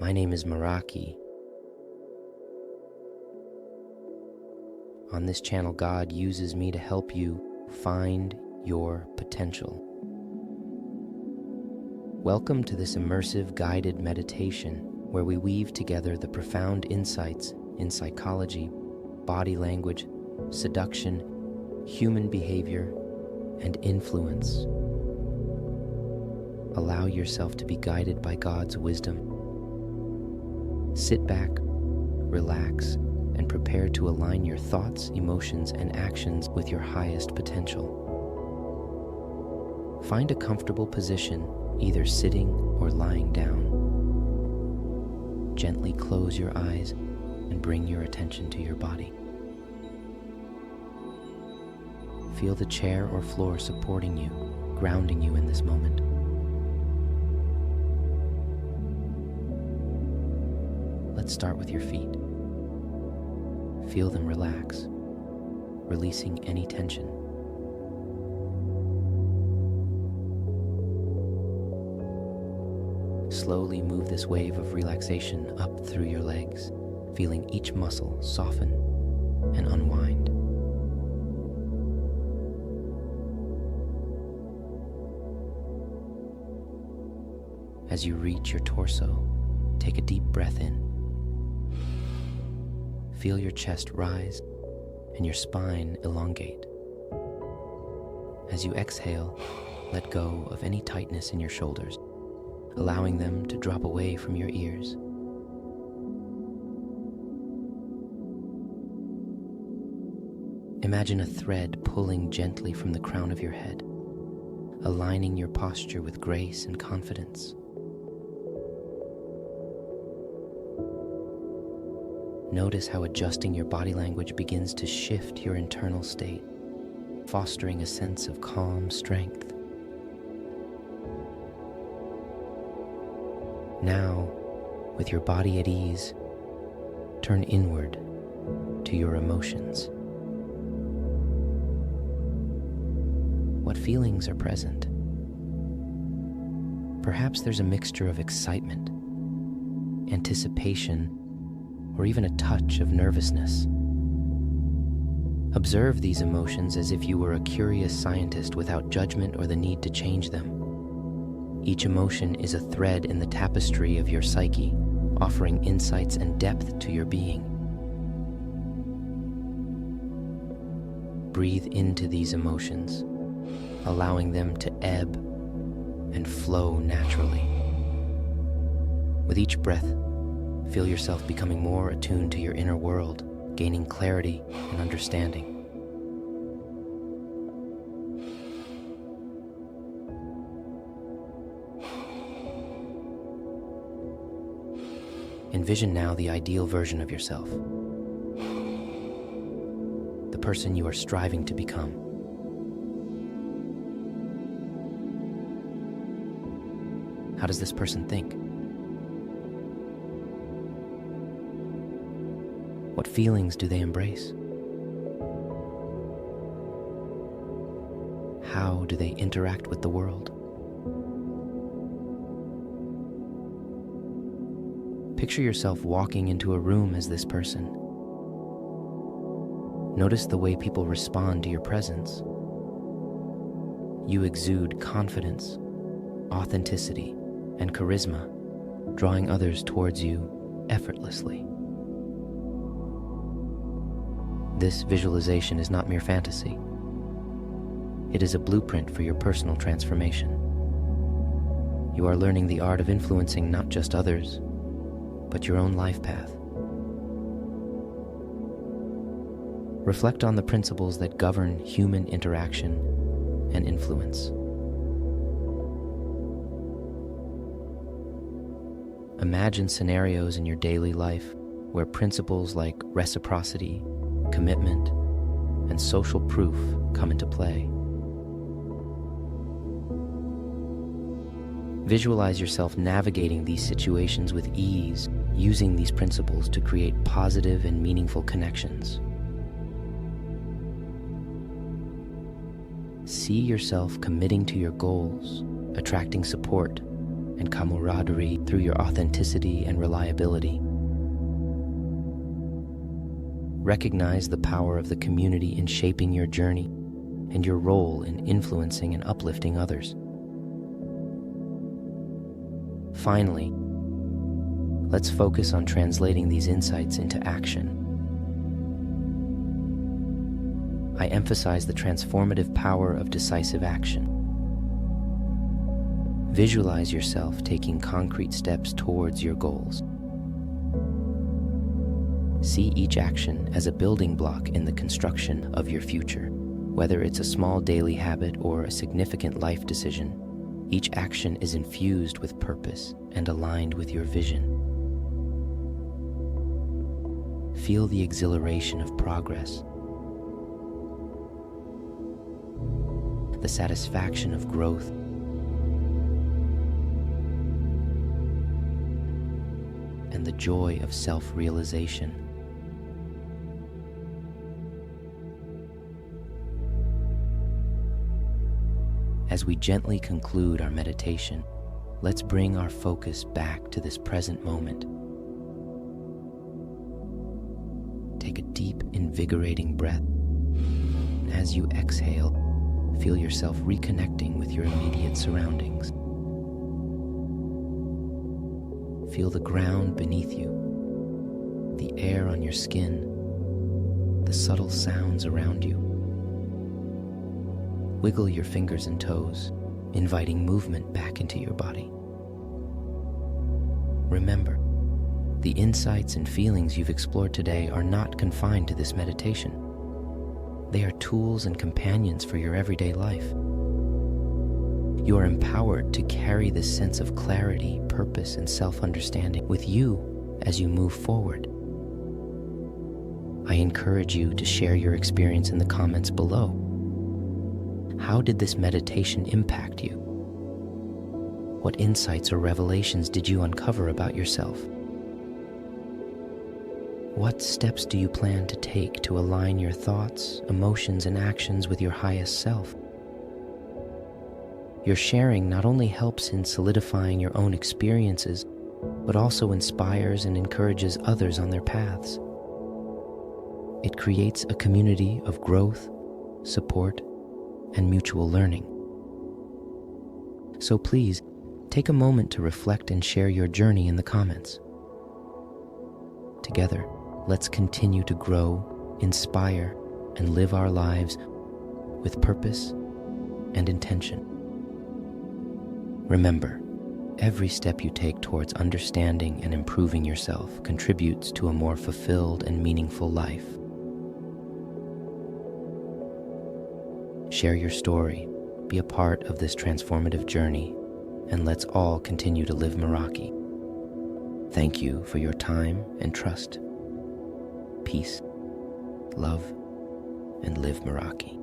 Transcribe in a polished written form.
My name is Meraki. On this channel, God uses me to help you find your potential. Welcome to this immersive guided meditation where we weave together the profound insights in psychology, body language, seduction, human behavior, and influence. Allow yourself to be guided by God's wisdom. Sit back, relax, and prepare to align your thoughts, emotions, and actions with your highest potential. Find a comfortable position, either sitting or lying down. Gently close your eyes and bring your attention to your body. Feel the chair or floor supporting you, grounding you in this moment. Let's start with your feet. Feel them relax, releasing any tension. Slowly move this wave of relaxation up through your legs, feeling each muscle soften and unwind. As you reach your torso, take a deep breath in. Feel your chest rise and your spine elongate. As you exhale, let go of any tightness in your shoulders, allowing them to drop away from your ears. Imagine a thread pulling gently from the crown of your head, aligning your posture with grace and confidence. Notice how adjusting your body language begins to shift your internal state, fostering a sense of calm strength. Now, with your body at ease, turn inward to your emotions. What feelings are present? Perhaps there's a mixture of excitement, anticipation, or even a touch of nervousness. Observe these emotions as if you were a curious scientist without judgment or the need to change them. Each emotion is a thread in the tapestry of your psyche, offering insights and depth to your being. Breathe into these emotions, allowing them to ebb and flow naturally. With each breath, feel yourself becoming more attuned to your inner world, gaining clarity and understanding. Envision now the ideal version of yourself, the person you are striving to become. How does this person think? What feelings do they embrace? How do they interact with the world? Picture yourself walking into a room as this person. Notice the way people respond to your presence. You exude confidence, authenticity, and charisma, drawing others towards you effortlessly. This visualization is not mere fantasy. It is a blueprint for your personal transformation. You are learning the art of influencing not just others, but your own life path. Reflect on the principles that govern human interaction and influence. Imagine scenarios in your daily life where principles like reciprocity, commitment, and social proof come into play. Visualize yourself navigating these situations with ease, using these principles to create positive and meaningful connections. See yourself committing to your goals, attracting support, and camaraderie through your authenticity and reliability. Recognize the power of the community in shaping your journey and your role in influencing and uplifting others. Finally, let's focus on translating these insights into action. I emphasize the transformative power of decisive action. Visualize yourself taking concrete steps towards your goals. See each action as a building block in the construction of your future. Whether it's a small daily habit or a significant life decision, each action is infused with purpose and aligned with your vision. Feel the exhilaration of progress, the satisfaction of growth, and the joy of self-realization. As we gently conclude our meditation, let's bring our focus back to this present moment. Take a deep, invigorating breath. As you exhale, feel yourself reconnecting with your immediate surroundings. Feel the ground beneath you, the air on your skin, the subtle sounds around you. Wiggle your fingers and toes, inviting movement back into your body. Remember, the insights and feelings you've explored today are not confined to this meditation. They are tools and companions for your everyday life. You are empowered to carry this sense of clarity, purpose, and self-understanding with you as you move forward. I encourage you to share your experience in the comments below. How did this meditation impact you? What insights or revelations did you uncover about yourself? What steps do you plan to take to align your thoughts, emotions, and actions with your highest self? Your sharing not only helps in solidifying your own experiences, but also inspires and encourages others on their paths. It creates a community of growth, support, and mutual learning. So please, take a moment to reflect and share your journey in the comments. Together, let's continue to grow, inspire, and live our lives with purpose and intention. Remember, every step you take towards understanding and improving yourself contributes to a more fulfilled and meaningful life. Share your story, be a part of this transformative journey, and let's all continue to live Meraki. Thank you for your time and trust. Peace, love, and live Meraki.